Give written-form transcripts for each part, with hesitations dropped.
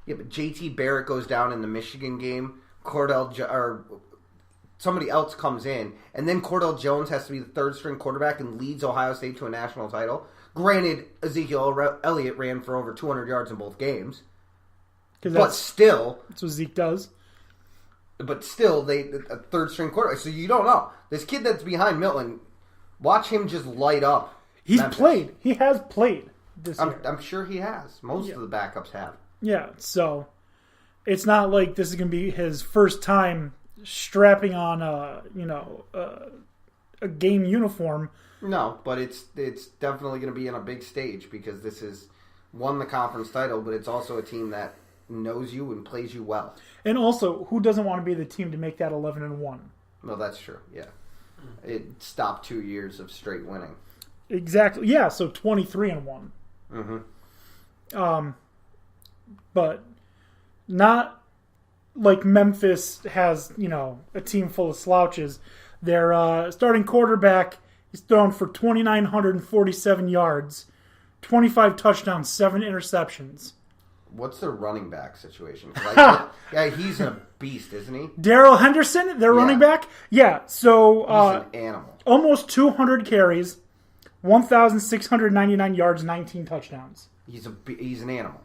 Yeah, but J.T. Barrett goes down in the Michigan game. Or somebody else comes in, and then Cordell Jones has to be the third-string quarterback and leads Ohio State to a national title. Granted, Ezekiel Elliott ran for over 200 yards in both games. But still... That's what Zeke does. But still, a third-string quarterback. So you don't know. This kid that's behind Milton, watch him just light up. He's Memphis. played. He has played this year. I'm sure he has. Most of the backups have. Yeah, so it's not like this is going to be his first time strapping on a game uniform. No, but it's definitely going to be in a big stage because this is won the conference title, but it's also a team that knows you and plays you well. And also, who doesn't want to be the team to make that 11-1? Well, that's true. Yeah, it stopped 2 years of straight winning. Exactly. Yeah. So 23-1. Mm-hmm. But not like Memphis has, a team full of slouches. Their starting quarterback is thrown for 2,947 yards, 25 touchdowns, 7 interceptions. What's their running back situation? Yeah, he's a beast, isn't he? Darrell Henderson, their running back? Yeah, so... he's an animal. Almost 200 carries, 1,699 yards, 19 touchdowns. He's an animal.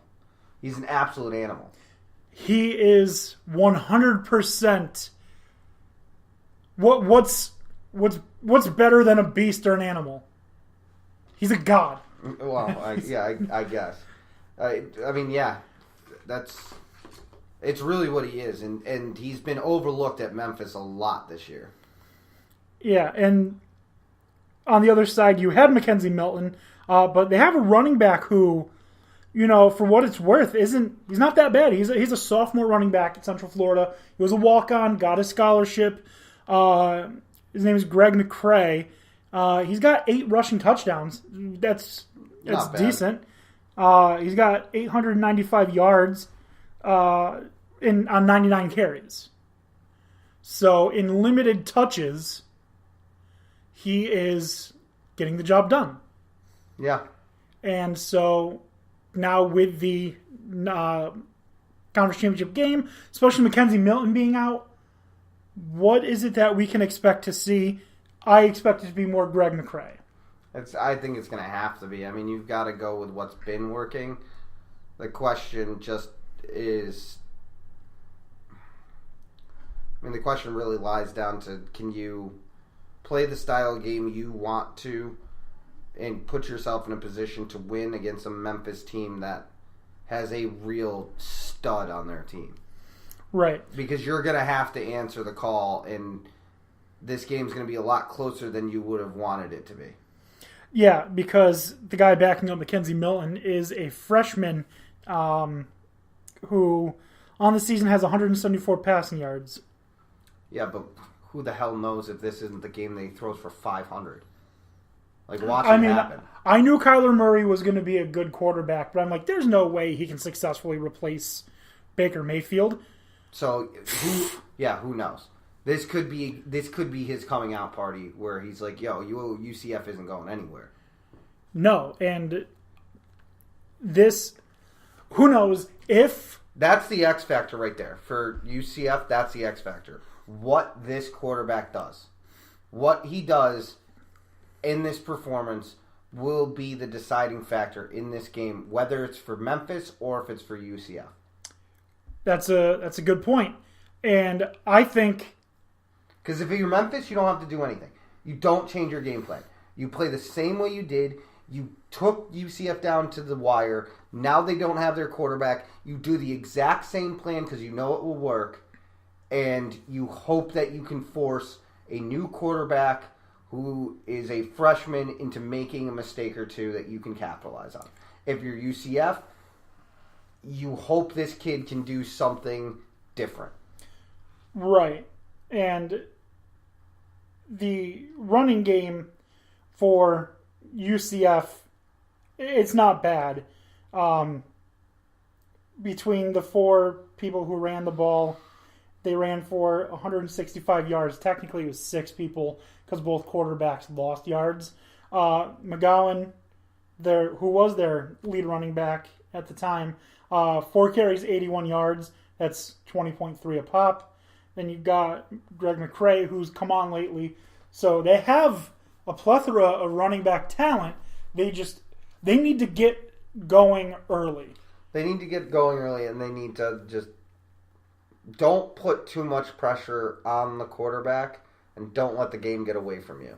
He's an absolute animal. He is 100%... What's better than a beast or an animal? He's a god. Well, I guess. I mean, yeah, it's really what he is, and he's been overlooked at Memphis a lot this year. Yeah, and on the other side, you had Mackenzie Milton, but they have a running back who, for what it's worth, he's not that bad. He's a sophomore running back at Central Florida. He was a walk-on, got a scholarship. His name is Greg McCrae. He's got 8 rushing touchdowns. That's decent. He's got 895 yards on 99 carries. So in limited touches, he is getting the job done. Yeah. And so now with the conference championship game, especially Mackenzie Milton being out, what is it that we can expect to see? I expect it to be more Greg McCrae. I think it's going to have to be. I mean, you've got to go with what's been working. The question just is... the question really lies down to, can you play the style of game you want to and put yourself in a position to win against a Memphis team that has a real stud on their team? Right. Because you're going to have to answer the call, and this game's going to be a lot closer than you would have wanted it to be. Yeah, because the guy backing up Mackenzie Milton is a freshman who on the season has 174 passing yards. Yeah, but who the hell knows if this isn't the game that he throws for 500? Watch it happen. I knew Kyler Murray was going to be a good quarterback, but I'm like, there's no way he can successfully replace Baker Mayfield. So, who knows? This could be his coming out party where he's like, yo, UCF isn't going anywhere. No, and this, who knows if... That's the X factor right there. For UCF, that's the X factor. What this quarterback does. What he does in this performance will be the deciding factor in this game, whether it's for Memphis or if it's for UCF. That's a good point. And I think... Because if you're Memphis, you don't have to do anything. You don't change your game plan. You play the same way you did. You took UCF down to the wire. Now they don't have their quarterback. You do the exact same plan because you know it will work. And you hope that you can force a new quarterback who is a freshman into making a mistake or two that you can capitalize on. If you're UCF, you hope this kid can do something different. Right. And the running game for UCF, it's not bad. Between the 4 people who ran the ball, they ran for 165 yards. Technically, it was 6 people because both quarterbacks lost yards. McGowan, who was their lead running back at the time, 4 carries, 81 yards. That's 20.3 a pop. Then you've got Greg McCrae, who's come on lately. So they have a plethora of running back talent. They need to get going early. They need to get going early, and they need to just don't put too much pressure on the quarterback, and don't let the game get away from you.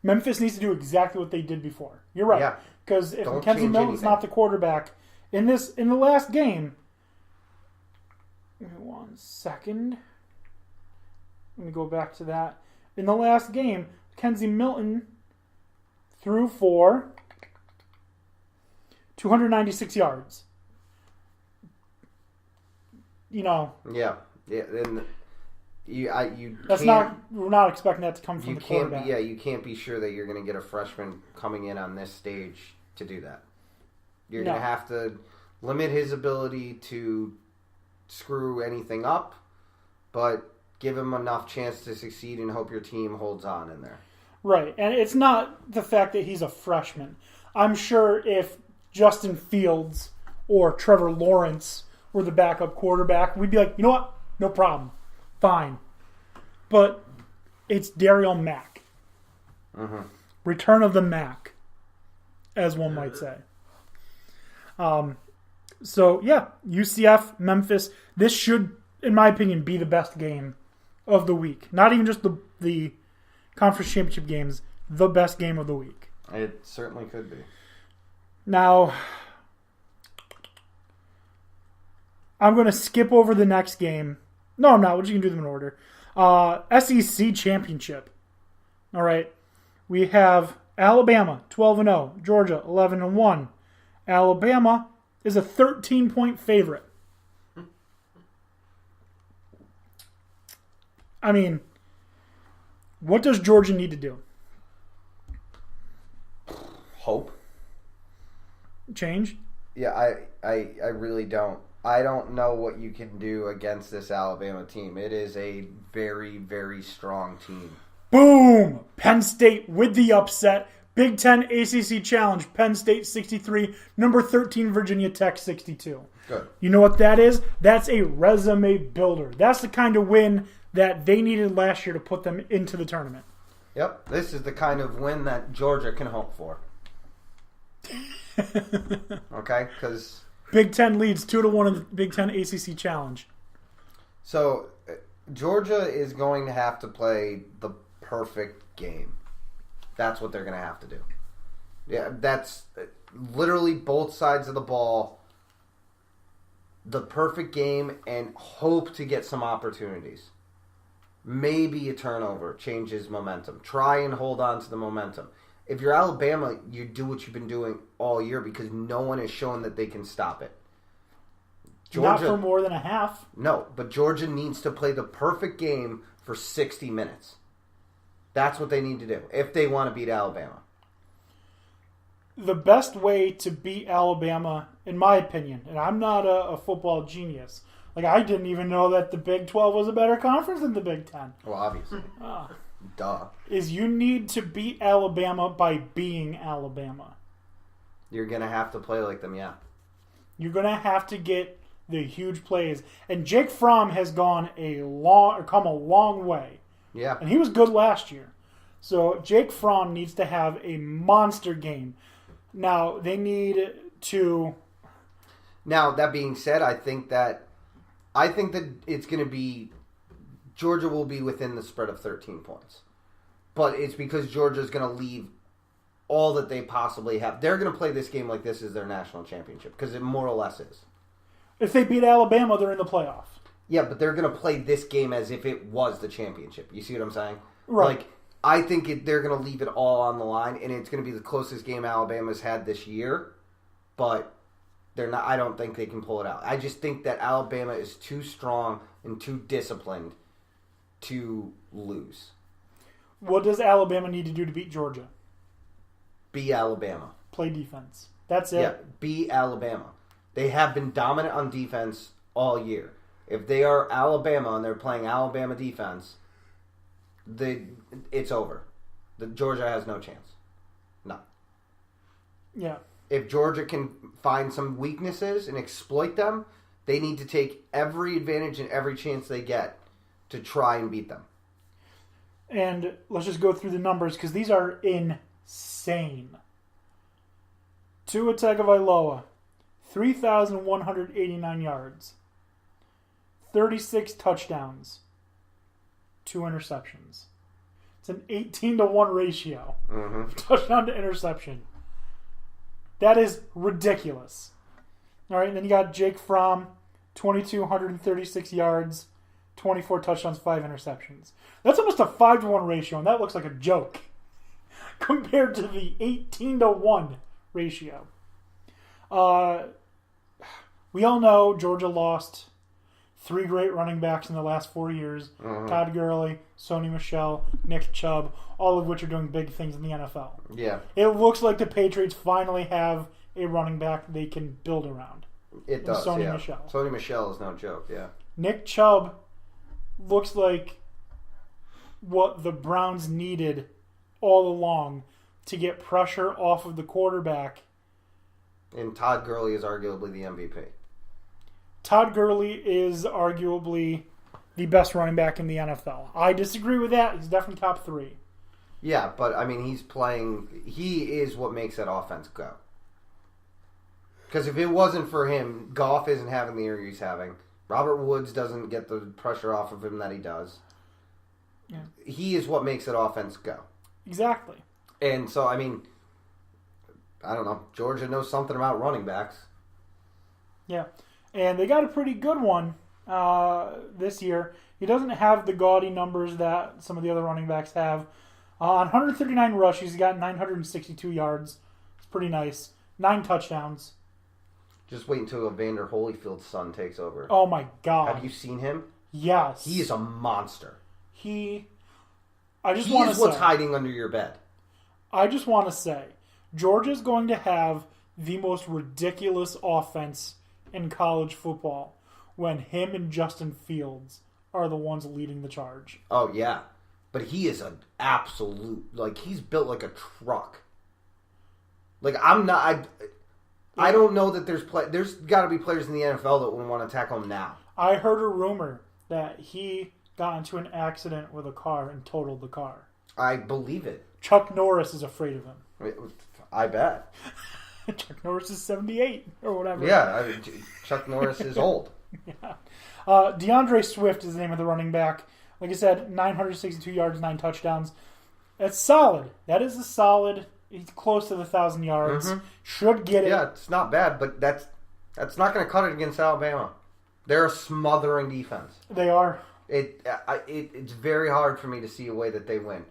Memphis needs to do exactly what they did before. You're right. Because if Mackenzie Milton's not the quarterback in the last game, give me 1 second. Let me go back to that. In the last game, Mackenzie Milton threw for 296 yards. Yeah. And we're not expecting that to come from the quarterback. You can't be sure that you're going to get a freshman coming in on this stage to do that. You're going to have to limit his ability to screw anything up, but give him enough chance to succeed and hope your team holds on in there. Right, and it's not the fact that he's a freshman. I'm sure if Justin Fields or Trevor Lawrence were the backup quarterback, we'd be like, you know what? No problem. Fine. But it's Darrell Mack. Mm-hmm. Return of the Mack, as one might say. UCF, Memphis. This should, in my opinion, be the best game of the week. Not even just the conference championship games, the best game of the week. It certainly could be. Now, I'm going to skip over the next game. No, I'm not. We're just going to do them in order. SEC Championship. All right. We have Alabama, 12-0. Georgia, 11-1. Alabama is a 13-point favorite. I mean, what does Georgia need to do? Hope. Change? Yeah, I really don't. I don't know what you can do against this Alabama team. It is a very, very strong team. Boom! Penn State with the upset. Big Ten ACC Challenge. Penn State 63. Number 13 Virginia Tech 62. Good. You know what that is? That's a resume builder. That's the kind of win that they needed last year to put them into the tournament. Yep. This is the kind of win that Georgia can hope for. Okay? Because Big Ten leads 2-1 in the Big Ten ACC Challenge. So, Georgia is going to have to play the perfect game. That's what they're going to have to do. Yeah, that's literally both sides of the ball. The perfect game and hope to get some opportunities. Maybe a turnover changes momentum. Try and hold on to the momentum. If you're Alabama, you do what you've been doing all year because no one has shown that they can stop it. Georgia, not for more than a half. No, but Georgia needs to play the perfect game for 60 minutes. That's what they need to do if they want to beat Alabama. The best way to beat Alabama, in my opinion, and I'm not a football genius. Like, I didn't even know that the Big 12 was a better conference than the Big 10. Well, obviously. Duh. Is you need to beat Alabama by being Alabama. You're going to have to play like them, yeah. You're going to have to get the huge plays. And Jake Fromm has come a long way. Yeah. And he was good last year. So Jake Fromm needs to have a monster game. Now, they need to... Now, that being said, I think that it's going to be... Georgia will be within the spread of 13 points. But it's because Georgia's going to leave all that they possibly have. They're going to play this game like this is their national championship, because it more or less is. If they beat Alabama, they're in the playoff. Yeah, but they're going to play this game as if it was the championship. You see what I'm saying? Right. Like, I think they're going to leave it all on the line, and it's going to be the closest game Alabama's had this year, but they're not. I don't think they can pull it out. I just think that Alabama is too strong and too disciplined to lose. What does Alabama need to do to beat Georgia? Be Alabama. Play defense. That's it. Yeah, be Alabama. They have been dominant on defense all year. If they are Alabama and they're playing Alabama defense, it's over. Georgia has no chance. No. Yeah. if Georgia can find some weaknesses and exploit them, they need to take every advantage and every chance they get to try and beat them. And let's just go through the numbers because these are insane. Tua Tagovailoa, 3,189 yards, 36 touchdowns, 2 interceptions. It's an 18-1 ratio. Touchdown to interception. That is ridiculous. All right, and then you got Jake Fromm, 2,236 yards, 24 touchdowns, 5 interceptions. That's almost a 5-1 ratio, and that looks like a joke compared to the 18-1 ratio. We all know Georgia lost 3 great running backs in the last 4 years. Todd Gurley, Sony Michel, Nick Chubb, all of which are doing big things in the NFL. Yeah. It looks like the Patriots finally have a running back they can build around. It does, Sony yeah. Michel. Sony Michel is no joke, yeah. Nick Chubb looks like what the Browns needed all along to get pressure off of the quarterback. And Todd Gurley is arguably the MVP. Todd Gurley is arguably the best running back in the NFL. I disagree with that. He's definitely top 3. Yeah, but I mean, he is what makes that offense go. Because if it wasn't for him, Goff isn't having the year he's having. Robert Woods doesn't get the pressure off of him that he does. Yeah. He is what makes that offense go. Exactly. And so, I mean, I don't know. Georgia knows something about running backs. Yeah. And they got a pretty good one this year. He doesn't have the gaudy numbers that some of the other running backs have. On 139 rushes, he's got 962 yards. It's pretty nice. 9 touchdowns. Just wait until Evander Holyfield's son takes over. Oh, my God. Have you seen him? Yes. He is a monster. He is what's hiding under your bed. I just want to say, Georgia's going to have the most ridiculous offense in college football when him and Justin Fields are the ones leading the charge. Oh, yeah. But he is an absolute, he's built like a truck. I don't know that there's got to be players in the NFL that would want to tackle him now. I heard a rumor that he got into an accident with a car and totaled the car. I believe it. Chuck Norris is afraid of him. I bet. Chuck Norris is 78 or whatever. Yeah, Chuck Norris is old. Yeah. DeAndre Swift is the name of the running back. Like I said, 962 yards, 9 touchdowns. That's solid. That is a solid. He's close to the 1,000 yards. Mm-hmm. Should get it. Yeah, it's not bad, but that's not going to cut it against Alabama. They're a smothering defense. They are. It's very hard for me to see a way that they win.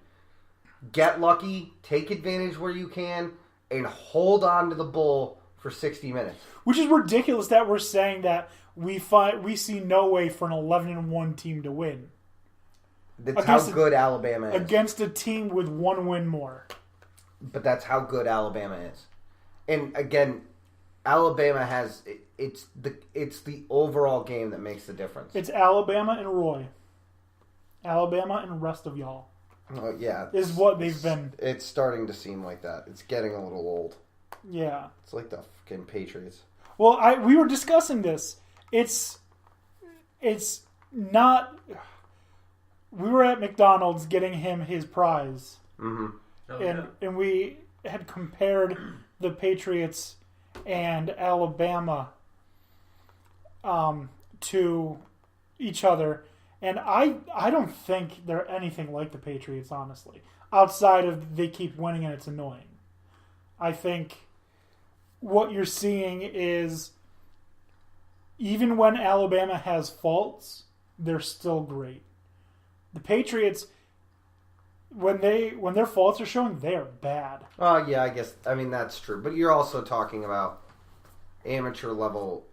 Get lucky, take advantage where you can, and hold on to the bull for 60 minutes. Which is ridiculous that we're saying that we see no way for an 11-1 team to win. That's how good Alabama is. Against a team with 1 win more. But that's how good Alabama is. And again, Alabama has it's the overall game that makes the difference. It's Alabama and Roy. Alabama and the rest of y'all. Oh, yeah. Is what they've been. It's starting to seem like that. It's getting a little old. Yeah. It's like the fucking Patriots. Well, we were discussing this. It's not. We were at McDonald's getting him his prize. Mm-hmm. Oh, and we had compared the Patriots and Alabama to each other. And I don't think they're anything like the Patriots, honestly. Outside of they keep winning and it's annoying. I think what you're seeing is even when Alabama has faults, they're still great. The Patriots, when their faults are showing, they are bad. Oh, yeah, I mean, that's true. But you're also talking about amateur level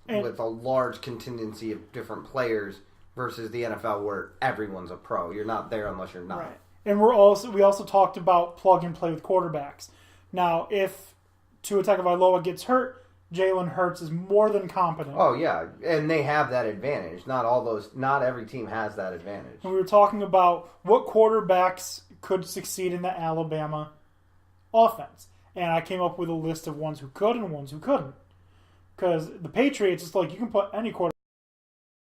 with a large contingency of different players versus the NFL where everyone's a pro. You're not there unless you're not. Right. And we also talked about plug and play with quarterbacks. Now, if Tua Tagovailoa gets hurt, Jalen Hurts is more than competent. Oh yeah, and they have that advantage. Not every team has that advantage. And we were talking about what quarterbacks could succeed in the Alabama offense. and I came up with a list of ones who could and ones who couldn't. Because the Patriots, it's like you can put any quarterback